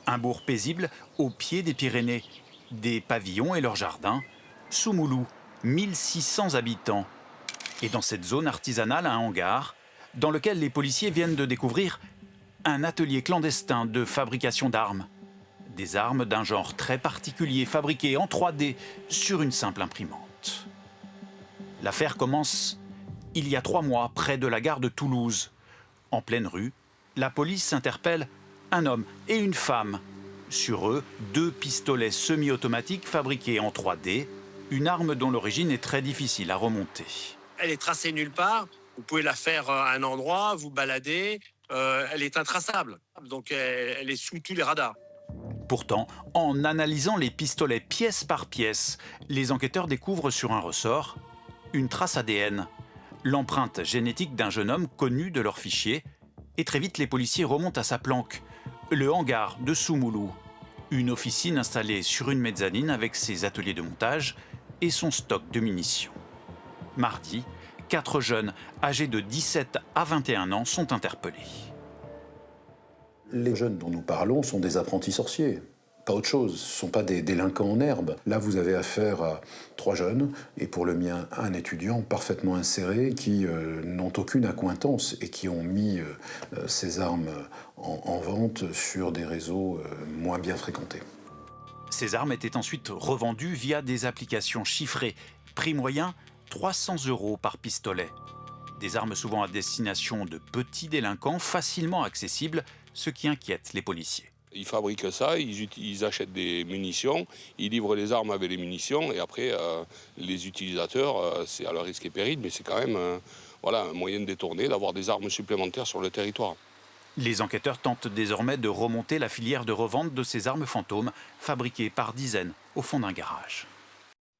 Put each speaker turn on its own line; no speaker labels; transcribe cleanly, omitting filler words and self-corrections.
Un bourg paisible au pied des Pyrénées, des pavillons et leurs jardins. Soumoulou, 1600 habitants. Et dans cette zone artisanale, un hangar, dans lequel les policiers viennent de découvrir un atelier clandestin de fabrication d'armes. Des armes d'un genre très particulier, fabriquées en 3D sur une simple imprimante. L'affaire commence il y a 3 mois, près de la gare de Toulouse. En pleine rue, la police interpelle un homme et une femme. Sur eux, 2 pistolets semi-automatiques fabriqués en 3D, une arme dont l'origine est très difficile à remonter.
Elle est tracée nulle part. Vous pouvez la faire à un endroit, vous balader. Elle est intraçable. Donc elle est sous tous les radars.
Pourtant, en analysant les pistolets pièce par pièce, les enquêteurs découvrent sur un ressort une trace ADN, l'empreinte génétique d'un jeune homme connu de leur fichier. Et très vite, les policiers remontent à sa planque, le hangar de Soumoulou, une officine installée sur une mezzanine avec ses ateliers de montage et son stock de munitions. Mardi, 4 jeunes âgés de 17 à 21 ans sont interpellés.
Les jeunes dont nous parlons sont des apprentis sorciers, pas autre chose. Ce ne sont pas des délinquants en herbe. Là, vous avez affaire à 3 jeunes, et pour le mien, un étudiant parfaitement inséré qui n'ont aucune accointance et qui ont mis ces armes en vente sur des réseaux moins bien fréquentés.
Ces armes étaient ensuite revendues via des applications chiffrées. Prix moyen, 300 € par pistolet. Des armes souvent à destination de petits délinquants, facilement accessibles, ce qui inquiète les policiers.
Ils fabriquent ça, ils achètent des munitions, ils livrent les armes avec les munitions et après les utilisateurs, c'est à leur risque et péril, mais c'est quand même un moyen de détourner, d'avoir des armes supplémentaires sur le territoire.
Les enquêteurs tentent désormais de remonter la filière de revente de ces armes fantômes, fabriquées par dizaines au fond d'un garage.